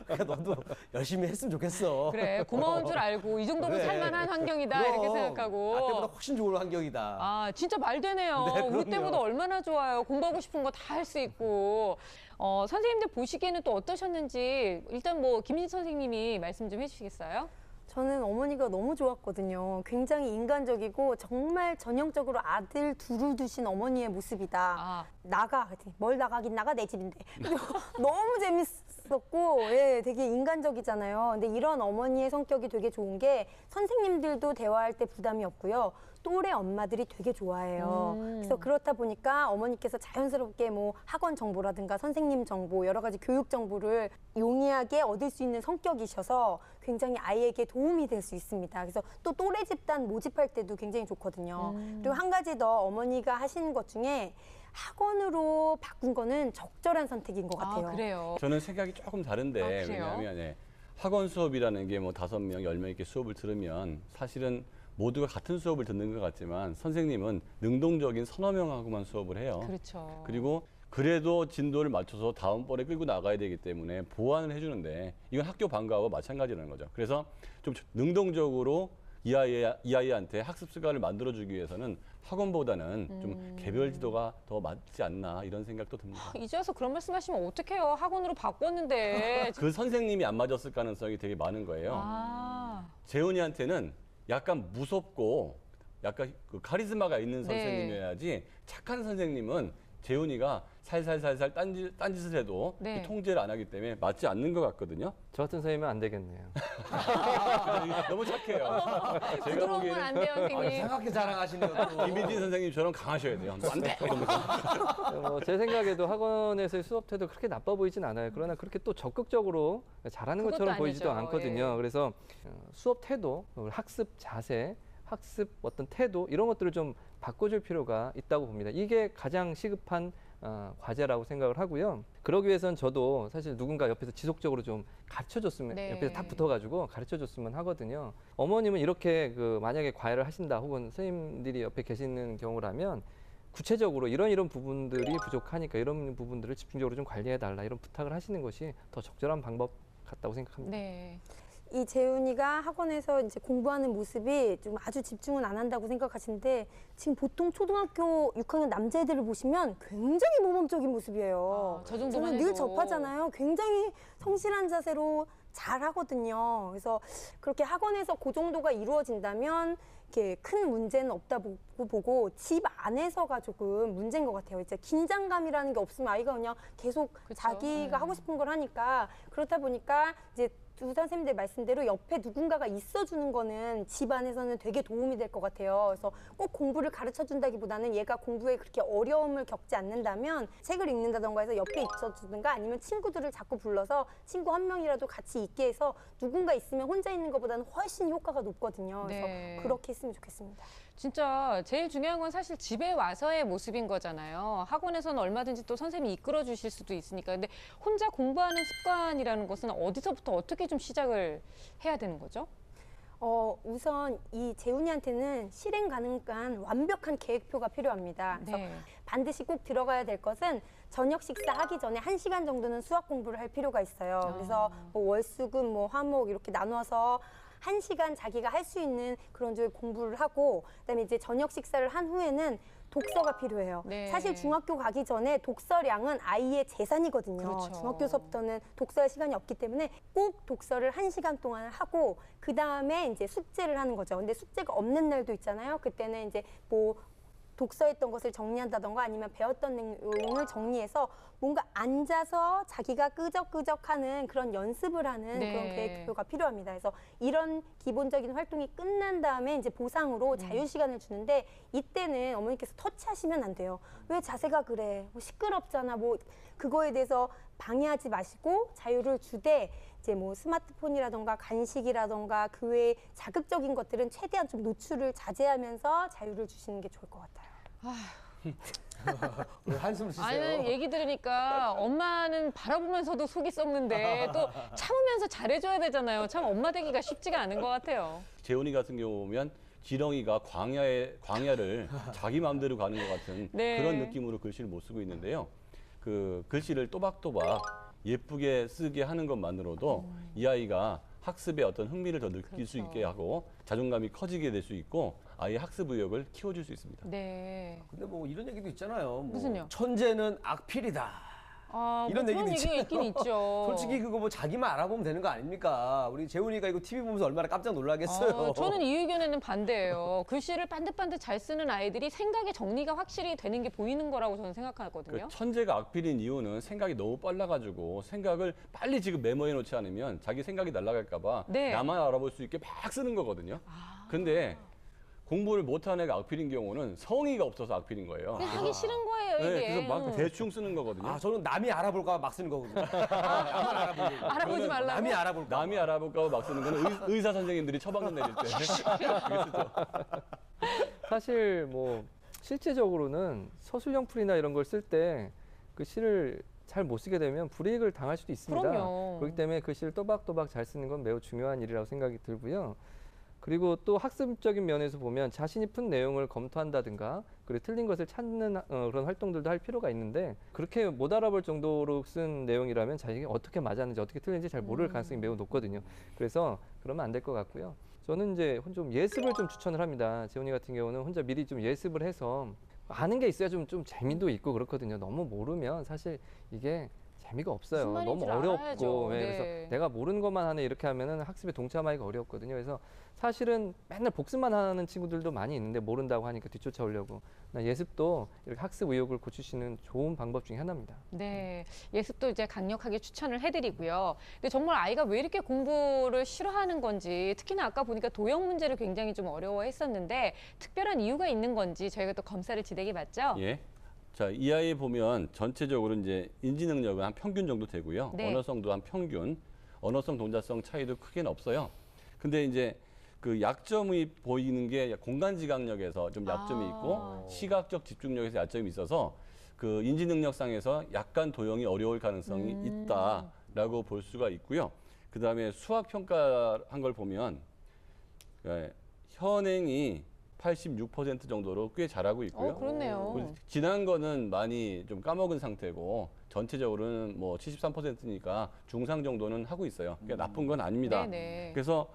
그러니까 너도 열심히 했으면 좋겠어. 그래, 고마운 줄 알고 이 정도면 그래. 살만한 환경이다 그럼, 이렇게 생각하고. 나 때보다 훨씬 좋은 환경이다. 아, 진짜 말 되네요. 네, 우리 그럼요. 때보다 얼마나 좋아요. 공부하고 싶은 거 다 할 수 있고. 선생님들 보시기에는 또 어떠셨는지 일단 뭐 김민지 선생님이 말씀 좀 해주시겠어요? 저는 어머니가 너무 좋았거든요. 굉장히 인간적이고 정말 전형적으로 아들 둘을 두신 어머니의 모습이다. 나가. 뭘 나가긴 나가 내 집인데. 너무 있었고, 예, 되게 인간적이잖아요. 근데 이런 어머니의 성격이 되게 좋은 게 선생님들도 대화할 때 부담이 없고요. 또래 엄마들이 되게 좋아해요. 그래서 그렇다 보니까 어머니께서 자연스럽게 뭐 학원 정보라든가 선생님 정보, 여러 가지 교육 정보를 용이하게 얻을 수 있는 성격이셔서 굉장히 아이에게 도움이 될 수 있습니다. 그래서 또 또래 집단 모집할 때도 굉장히 좋거든요. 그리고 한 가지 더 어머니가 하시는 것 중에 학원으로 바꾼 거는 적절한 선택인 것 같아요. 아, 그래요? 저는 생각이 조금 다른데 아, 그래요? 왜냐하면 학원 수업이라는 게 뭐 5명, 10명 이렇게 수업을 들으면 사실은 모두가 같은 수업을 듣는 것 같지만 선생님은 능동적인 서너 명하고만 수업을 해요. 그렇죠. 그리고 그래도 진도를 맞춰서 다음번에 끌고 나가야 되기 때문에 보완을 해주는데 이건 학교 방과하고 마찬가지라는 거죠. 그래서 좀 능동적으로 이 아이한테 학습 습관을 만들어주기 위해서는 학원보다는 좀 개별 지도가 더 맞지 않나 이런 생각도 듭니다. 이제 와서 그런 말씀하시면 어떡해요? 학원으로 바꿨는데. 그 선생님이 안 맞았을 가능성이 되게 많은 거예요. 아, 재훈이한테는 약간 무섭고 약간 그 카리스마가 있는 네. 선생님이어야지 착한 선생님은 재훈이가 살살살살 딴짓을 해도 네. 통제를 안 하기 때문에 맞지 않는 것 같거든요. 저 같은 선생님은 안 되겠네요. 너무 착해요. 제가 부드러우면 보기에는 안 돼요, 선생님. 생각해 자랑하시네요. 또. 김민진 선생님처럼 강하셔야 돼요. 안 돼! 이러면서. 제 생각에도 학원에서의 수업 태도 그렇게 나빠 보이진 않아요. 그러나 그렇게 또 적극적으로 잘하는 그것도 것처럼 보이지도 아니죠. 않거든요. 예. 그래서 수업 태도, 학습 자세, 학습 어떤 태도 이런 것들을 좀 바꿔줄 필요가 있다고 봅니다. 이게 가장 시급한 과제라고 생각을 하고요. 그러기 위해서는 저도 사실 누군가 옆에서 지속적으로 좀 가르쳐줬으면 네. 옆에서 다 붙어가지고 가르쳐줬으면 하거든요. 어머님은 이렇게 만약에 과외를 하신다 혹은 선생님들이 옆에 계시는 경우라면 구체적으로 이런 부분들이 부족하니까 이런 부분들을 집중적으로 좀 관리해달라 이런 부탁을 하시는 것이 더 적절한 방법 같다고 생각합니다. 네. 이 재훈이가 학원에서 이제 공부하는 모습이 좀 아주 집중은 안 한다고 생각하시는데 지금 보통 초등학교 6학년 남자애들을 보시면 굉장히 모범적인 모습이에요. 아, 저 정도만 저는 늘 해도. 접하잖아요. 굉장히 성실한 자세로 잘 하거든요. 그래서 그렇게 학원에서 그 정도가 이루어진다면 이렇게 큰 문제는 없다고 보고 집 안에서가 조금 문제인 것 같아요. 이제 긴장감이라는 게 없으면 아이가 그냥 계속 그쵸. 자기가 하고 싶은 걸 하니까 그렇다 보니까 이제 두 선생님들 말씀대로 옆에 누군가가 있어주는 거는 집 안에서는 되게 도움이 될 것 같아요. 그래서 꼭 공부를 가르쳐 준다기보다는 얘가 공부에 그렇게 어려움을 겪지 않는다면 책을 읽는다던가 해서 옆에 있어주든가 아니면 친구들을 자꾸 불러서 친구 한 명이라도 같이 있게 해서 누군가 있으면 혼자 있는 것보다는 훨씬 효과가 높거든요. 그래서 네. 그렇게 했으면 좋겠습니다. 진짜 제일 중요한 건 사실 집에 와서의 모습인 거잖아요. 학원에서는 얼마든지 또 선생님이 이끌어 주실 수도 있으니까. 근데 혼자 공부하는 습관이라는 것은 어디서부터 어떻게 좀 시작을 해야 되는 거죠? 우선 이 재훈이한테는 실행 가능한 완벽한 계획표가 필요합니다. 그래서 네. 반드시 꼭 들어가야 될 것은 저녁 식사하기 전에 1시간 정도는 수학 공부를 할 필요가 있어요. 그래서 뭐 월수금, 뭐 화목 이렇게 나눠서 1시간 자기가 할 수 있는 그런 줄 공부를 하고 그다음에 이제 저녁 식사를 한 후에는 독서가 필요해요. 네. 사실 중학교 가기 전에 독서량은 아이의 재산이거든요. 그렇죠. 중학교서부터는 독서할 시간이 없기 때문에 꼭 독서를 1시간 동안 하고 그 다음에 이제 숙제를 하는 거죠. 근데 숙제가 없는 날도 있잖아요. 그때는 이제 뭐 독서했던 것을 정리한다던가 아니면 배웠던 내용을 정리해서 뭔가 앉아서 자기가 끄적끄적하는 그런 연습을 하는 네. 그런 계획표가 필요합니다. 그래서 이런 기본적인 활동이 끝난 다음에 이제 보상으로 자유 시간을 주는데 이때는 어머니께서 터치하시면 안 돼요. 왜 자세가 그래? 뭐 시끄럽잖아. 뭐 그거에 대해서 방해하지 마시고 자유를 주되 이제 뭐 스마트폰이라던가 간식이라던가 그 외에 자극적인 것들은 최대한 좀 노출을 자제하면서 자유를 주시는 게 좋을 것 같아요. 왜 한숨을 쉬세요? 아니, 얘기 들으니까 엄마는 바라보면서도 속이 썩는데 또 참으면서 잘해줘야 되잖아요. 참 엄마 되기가 쉽지가 않은 것 같아요. 재훈이 같은 경우 보면 지렁이가 광야를 자기 마음대로 가는 것 같은 네. 그런 느낌으로 글씨를 못 쓰고 있는데요. 그 글씨를 또박또박 예쁘게 쓰게 하는 것만으로도 이 아이가 학습에 어떤 흥미를 더 느낄 수 있게 하고 자존감이 커지게 될 수 있고 아이의 학습 의욕을 키워줄 수 있습니다. 네. 근데 뭐 이런 얘기도 있잖아요. 뭐 무슨요? 천재는 악필이다. 이런 뭐 그런 얘기도 얘기가 있긴 있죠. 솔직히 그거 뭐 자기만 알아보면 되는 거 아닙니까? 우리 재훈이가 이거 TV 보면서 얼마나 깜짝 놀라겠어요. 저는 이 의견에는 반대예요. 글씨를 반듯반듯 잘 쓰는 아이들이 생각의 정리가 확실히 되는 게 보이는 거라고 저는 생각하거든요. 그 천재가 악필인 이유는 생각이 너무 빨라가지고 생각을 빨리 지금 메모해 놓지 않으면 자기 생각이 날아갈까봐 네. 나만 알아볼 수 있게 막 쓰는 거거든요. 근데 공부를 못하는 애가 악필인 경우는 성의가 없어서 악필인 거예요. 그냥 하기 싫은 거예요, 이게. 네, 그래서 막 대충 쓰는 거거든요. 저는 남이 알아볼까 봐 막 쓰는 거거든요. 나만 알아보고. 알아보지 말라고? 남이 알아볼까 봐. 남이 알아볼까 봐 막 쓰는 거는 의사 선생님들이 처방전 내릴 때. 그게 쓰죠. 사실 뭐 실제적으로는 서술형풀이나 이런 걸 쓸 때 그 시를 잘 못 쓰게 되면 불이익을 당할 수도 있습니다. 그럼요. 그렇기 때문에 그 시를 또박또박 잘 쓰는 건 매우 중요한 일이라고 생각이 들고요. 그리고 또 학습적인 면에서 보면 자신이 푼 내용을 검토한다든가 그리고 틀린 것을 찾는 그런 활동들도 할 필요가 있는데 그렇게 못 알아볼 정도로 쓴 내용이라면 자신이 어떻게 맞았는지 어떻게 틀린지 잘 모를 가능성이 매우 높거든요. 그래서 그러면 안 될 것 같고요. 저는 이제 좀 예습을 좀 추천을 합니다. 재훈이 같은 경우는 혼자 미리 좀 예습을 해서 아는 게 있어야 좀 재미도 있고 그렇거든요. 너무 모르면 사실 이게 재미가 없어요. 무슨 너무 말인지 어렵고. 알아야죠. 네, 네. 그래서 내가 모르는 것만 하네 이렇게 하면은 학습에 동참하기가 어렵거든요. 그래서 사실은 맨날 복습만 하는 친구들도 많이 있는데 모른다고 하니까 뒤쫓아오려고. 예습도 이렇게 학습 의욕을 고치시는 좋은 방법 중에 하나입니다. 네, 예습도 이제 강력하게 추천을 해드리고요. 근데 정말 아이가 왜 이렇게 공부를 싫어하는 건지, 특히나 아까 보니까 도형 문제를 굉장히 좀 어려워했었는데 특별한 이유가 있는 건지 저희가 또 검사를 진행해봤죠. 예. 자, 이 아이 보면 전체적으로 이제 인지 능력은 한 평균 정도 되고요. 네. 언어성도 한 평균, 언어성, 동작성 차이도 크게는 없어요. 근데 이제 그 약점이 보이는 게 공간 지각력에서 좀 약점이 있고 시각적 집중력에서 약점이 있어서 그 인지 능력상에서 약간 도형이 어려울 가능성이 있다라고 볼 수가 있고요. 그다음에 수학 평가한 걸 보면 현행이 86% 정도로 꽤 잘하고 있고요. 그렇네요. 지난 거는 많이 좀 까먹은 상태고 전체적으로는 뭐 73%니까 중상 정도는 하고 있어요. 그러니까 나쁜 건 아닙니다. 네네. 그래서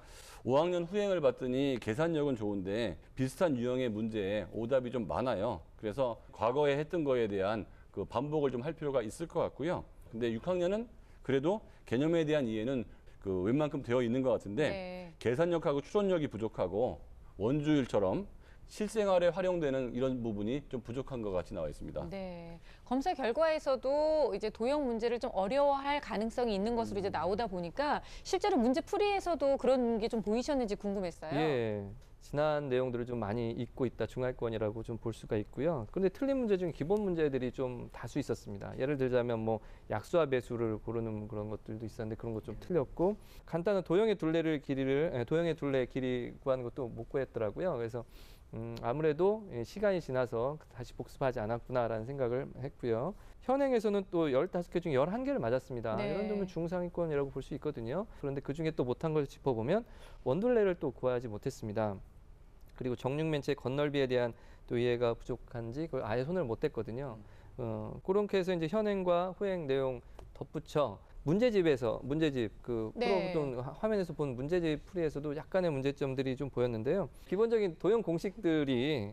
5학년 후행을 봤더니 계산력은 좋은데 비슷한 유형의 문제에 오답이 좀 많아요. 그래서 과거에 했던 거에 대한 그 반복을 좀 할 필요가 있을 것 같고요. 근데 6학년은 그래도 개념에 대한 이해는 그 웬만큼 되어 있는 것 같은데 네. 계산력하고 추론력이 부족하고 원주율처럼 실생활에 활용되는 이런 부분이 좀 부족한 것 같이 나와 있습니다. 네, 검사 결과에서도 이제 도형 문제를 좀 어려워할 가능성이 있는 것으로 이제 나오다 보니까 실제로 문제 풀이에서도 그런 게 좀 보이셨는지 궁금했어요. 예. 지난 내용들을 좀 많이 잊고 있다 중할권이라고 좀 볼 수가 있고요. 그런데 틀린 문제 중에 기본 문제들이 좀 다수 있었습니다. 예를 들자면 뭐 약수와 배수를 고르는 그런 것들도 있었는데 그런 것 좀 틀렸고 간단한 도형의 둘레 길이 구하는 것도 못 구했더라고요. 그래서 아무래도 시간이 지나서 다시 복습하지 않았구나라는 생각을 했고요. 현행에서는 또 15개 중에 11개를 맞았습니다. 네. 이런 점은 중상위권이라고 볼 수 있거든요. 그런데 그중에 또 못한 것을 짚어보면 원둘레를 또 구하지 못했습니다. 그리고 정육면체 건널비에 대한 또 이해가 부족한지 그걸 아예 손을 못 댔거든요. 그렇게 해서 이제 현행과 후행 내용 덧붙여 문제집 그 네. 프로 화면에서 본 문제집 풀이에서도 약간의 문제점들이 좀 보였는데요. 기본적인 도형 공식들이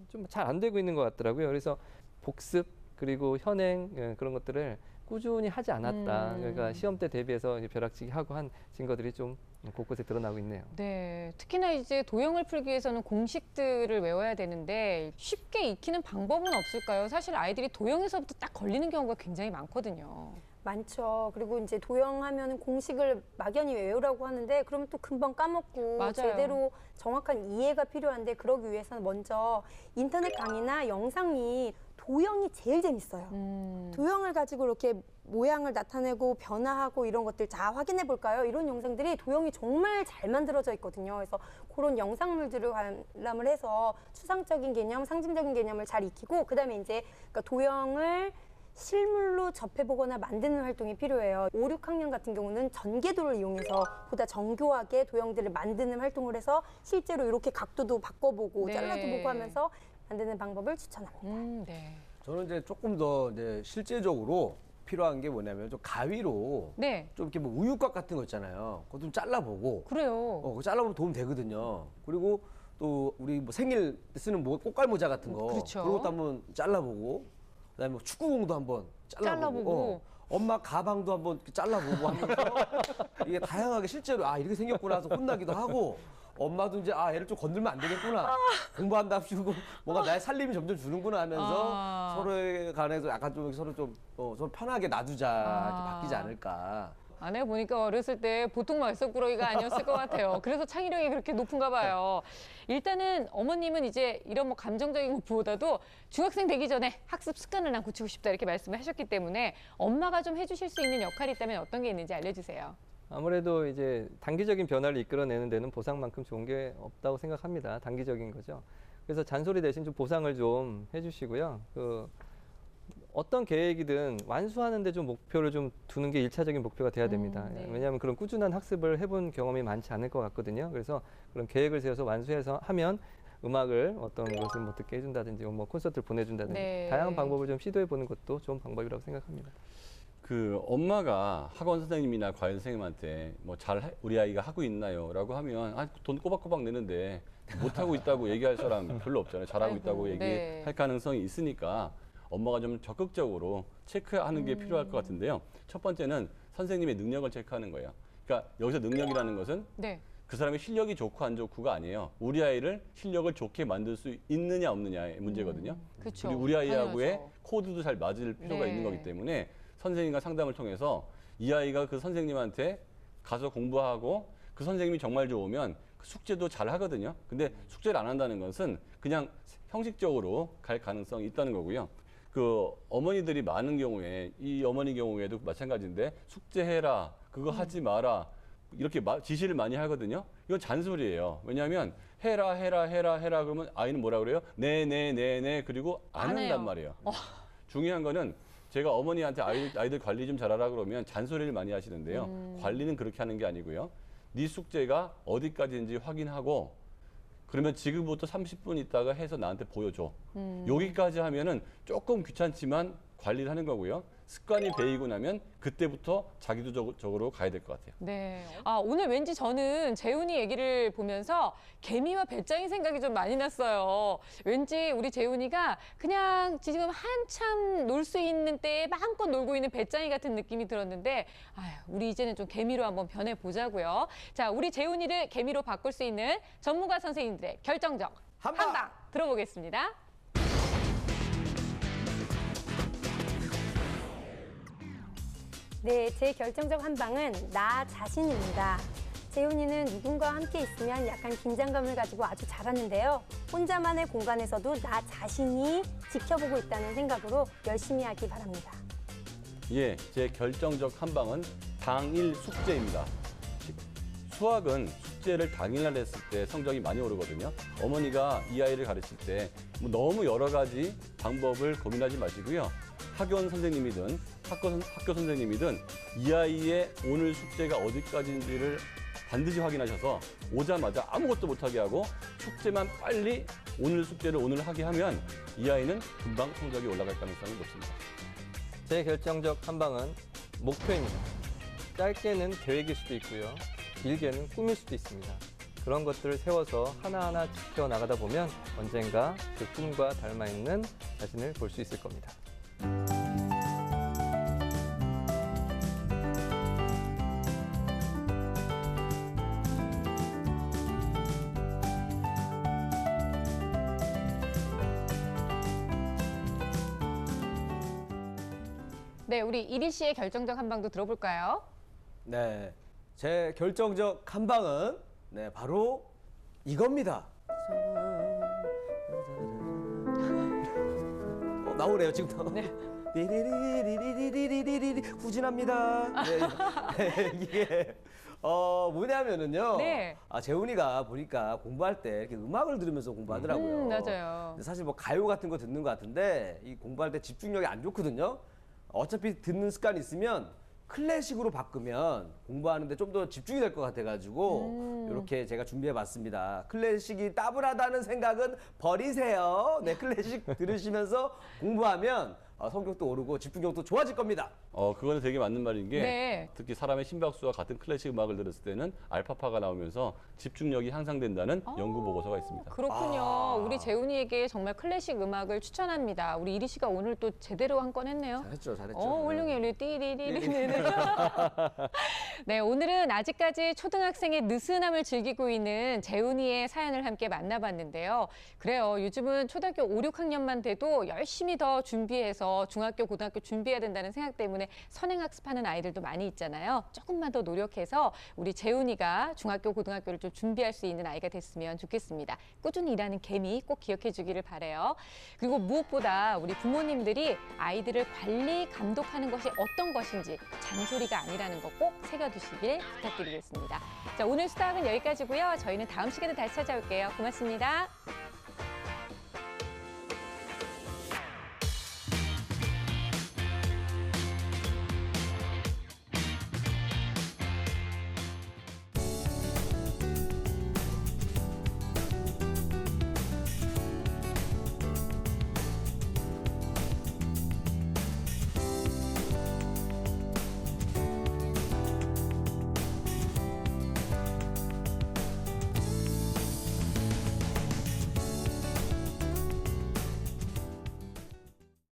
좀 잘 안 되고 있는 것 같더라고요. 그래서 복습 그리고 현행 그런 것들을 꾸준히 하지 않았다. 그러니까 시험 때 대비해서 벼락치기 하고 한 증거들이 좀 곳곳에 드러나고 있네요. 네, 특히나 이제 도형을 풀기 위해서는 공식들을 외워야 되는데 쉽게 익히는 방법은 없을까요? 사실 아이들이 도형에서부터 딱 걸리는 경우가 굉장히 많거든요. 많죠. 그리고 이제 도형하면 공식을 막연히 외우라고 하는데 그러면 또 금방 까먹고 맞아요. 제대로 정확한 이해가 필요한데 그러기 위해서는 먼저 인터넷 강의나 영상이 도형이 제일 재밌어요. 도형을 가지고 이렇게 모양을 나타내고 변화하고 이런 것들 자 확인해 볼까요? 이런 영상들이 도형이 정말 잘 만들어져 있거든요. 그래서 그런 영상물들을 관람을 해서 추상적인 개념, 상징적인 개념을 잘 익히고 그다음에 이제 그러니까 도형을 실물로 접해보거나 만드는 활동이 필요해요. 5, 6학년 같은 경우는 전개도를 이용해서 보다 정교하게 도형들을 만드는 활동을 해서 실제로 이렇게 각도도 바꿔보고 네. 잘라도 보고 하면서 만드는 방법을 추천합니다. 네. 저는 이제 조금 더 이제 실제적으로 필요한 게 뭐냐면 좀 가위로 네. 좀 이렇게 뭐 우유곽 같은 거 있잖아요. 그거 좀 잘라보고. 그래요. 그거 잘라보면 도움 되거든요. 그리고 또 우리 뭐 생일 때 쓰는 뭐 꽃갈 모자 같은 거 그렇죠. 그런 것도 한번 잘라보고 그다음에 뭐 축구공도 한번 잘라보고. 엄마 가방도 한번 이렇게 잘라보고 하면서 이게 다양하게 실제로 이렇게 생겼구나 해서 혼나기도 하고 엄마도 이제 얘를 좀 건들면 안 되겠구나 공부한답시고 뭔가 나의 살림이 점점 주는구나 하면서 서로에 관해서 약간 좀 서로 편하게 놔두자 이렇게 바뀌지 않을까. 아내가 보니까 어렸을 때 보통 말썽꾸러기가 아니었을 것 같아요. 그래서 창의력이 그렇게 높은가 봐요. 일단은 어머님은 이제 이런 뭐 감정적인 것보다도 중학생 되기 전에 학습 습관을 난 고치고 싶다 이렇게 말씀을 하셨기 때문에 엄마가 좀 해주실 수 있는 역할이 있다면 어떤 게 있는지 알려주세요. 아무래도 이제 단기적인 변화를 이끌어내는 데는 보상만큼 좋은 게 없다고 생각합니다. 단기적인 거죠. 그래서 잔소리 대신 좀 보상을 좀 해주시고요. 어떤 계획이든 완수하는 데 좀 목표를 좀 두는 게 1차적인 목표가 돼야 됩니다. 네. 왜냐하면 그런 꾸준한 학습을 해본 경험이 많지 않을 것 같거든요. 그래서 그런 계획을 세워서 완수해서 하면 음악을 어떤 것을 뭐 듣게 해준다든지 뭐 콘서트를 보내준다든지 네. 다양한 방법을 좀 시도해 보는 것도 좋은 방법이라고 생각합니다. 엄마가 학원 선생님이나 과외 선생님한테 뭐 우리 아이가 하고 있나요?라고 하면 돈 꼬박꼬박 내는데 못 하고 있다고 얘기할 사람 별로 없잖아요. 잘하고 있다고 얘기할 가능성이 있으니까 엄마가 좀 적극적으로 체크하는 게 필요할 것 같은데요. 첫 번째는 선생님의 능력을 체크하는 거예요. 그러니까 여기서 능력이라는 것은 그 사람의 실력이 좋고 안 좋고가 아니에요. 우리 아이를 실력을 좋게 만들 수 있느냐 없느냐의 문제거든요. 그쵸, 그리고 우리 아이하고의 당연하죠. 코드도 잘 맞을 필요가 있는 거기 때문에 선생님과 상담을 통해서 이 아이가 그 선생님한테 가서 공부하고 그 선생님이 정말 좋으면 그 숙제도 잘 하거든요. 근데 숙제를 안 한다는 것은 그냥 형식적으로 갈 가능성이 있다는 거고요. 어머니들이 많은 경우에 이 어머니 경우에도 마찬가지인데 숙제해라, 그거 하지 마라 이렇게 지시를 많이 하거든요. 이건 잔소리예요. 왜냐하면 해라 그러면 아이는 뭐라 그래요? 네 그리고 안 한단 말이에요. 중요한 거는 제가 어머니한테 아이들 관리 좀 잘하라 그러면 잔소리를 많이 하시는데요. 관리는 그렇게 하는 게 아니고요. 네 숙제가 어디까지인지 확인하고 그러면 지금부터 30분 있다가 해서 나한테 보여줘. 여기까지 하면은 조금 귀찮지만 관리를 하는 거고요. 습관이 배이고 나면 그때부터 자기도적으로 가야 될 것 같아요. 네. 오늘 왠지 저는 재훈이 얘기를 보면서 개미와 배짱이 생각이 좀 많이 났어요. 왠지 우리 재훈이가 그냥 지금 한참 놀 수 있는 때에 마음껏 놀고 있는 배짱이 같은 느낌이 들었는데 우리 이제는 좀 개미로 한번 변해보자고요. 자, 우리 재훈이를 개미로 바꿀 수 있는 전문가 선생님들의 결정적 한방 들어보겠습니다. 네, 제 결정적 한방은 나 자신입니다. 재훈이는 누군가와 함께 있으면 약간 긴장감을 가지고 아주 잘하는데요. 혼자만의 공간에서도 나 자신이 지켜보고 있다는 생각으로 열심히 하기 바랍니다. 예, 제 결정적 한방은 당일 숙제입니다. 수학은 숙제를 당일날 했을 때 성적이 많이 오르거든요. 어머니가 이 아이를 가르칠 때 너무 여러 가지 방법을 고민하지 마시고요. 학원 선생님이든 학교 선생님이든 이 아이의 오늘 숙제가 어디까지인지를 반드시 확인하셔서 오자마자 아무것도 못하게 하고 숙제만 빨리 오늘 숙제를 오늘 하게 하면 이 아이는 금방 성적이 올라갈 가능성이 높습니다. 제 결정적 한방은 목표입니다. 짧게는 계획일 수도 있고요. 길게는 꿈일 수도 있습니다. 그런 것들을 세워서 하나하나 지켜나가다 보면 언젠가 그 꿈과 닮아있는 자신을 볼 수 있을 겁니다. 네, 우리 이리 씨의 결정적 한방도 들어볼까요? 네, 제 결정적 한방은 바로 이겁니다. 나오네요 지금. 네. 리리리리리리리리리 후진합니다. 네, 이게 뭐냐면은요. 네. 재훈이가 보니까 공부할 때 이렇게 음악을 들으면서 공부하더라고요. 맞아요. 근데 사실 뭐 가요 같은 거 듣는 것 같은데 이 공부할 때 집중력이 안 좋거든요. 어차피 듣는 습관이 있으면 클래식으로 바꾸면 공부하는데 좀 더 집중이 될 것 같아가지고 이렇게 제가 준비해봤습니다. 클래식이 따분하다는 생각은 버리세요. 네, 클래식 들으시면서 공부하면 성격도 오르고 집중력도 좋아질 겁니다. 그거는 되게 맞는 말인 게 네. 특히 사람의 심박수와 같은 클래식 음악을 들었을 때는 알파파가 나오면서 집중력이 향상된다는 연구 보고서가 있습니다. 그렇군요. 우리 재훈이에게 정말 클래식 음악을 추천합니다. 우리 이리 씨가 오늘 또 제대로 한 건 했네요. 잘했죠, 잘했죠. 훌륭해요. 띠리리리리. 네, 오늘은 아직까지 초등학생의 느슨함을 즐기고 있는 재훈이의 사연을 함께 만나봤는데요. 그래요. 요즘은 초등학교 5, 6학년만 돼도 열심히 더 준비해서 중학교, 고등학교 준비해야 된다는 생각 때문에 선행학습하는 아이들도 많이 있잖아요. 조금만 더 노력해서 우리 재훈이가 중학교, 고등학교를 좀 준비할 수 있는 아이가 됐으면 좋겠습니다. 꾸준히 일하는 개미 꼭 기억해 주기를 바라요. 그리고 무엇보다 우리 부모님들이 아이들을 관리, 감독하는 것이 어떤 것인지 잔소리가 아니라는 거 꼭 새겨두시길 부탁드리겠습니다. 자, 오늘 수다학은 여기까지고요. 저희는 다음 시간에 다시 찾아올게요. 고맙습니다.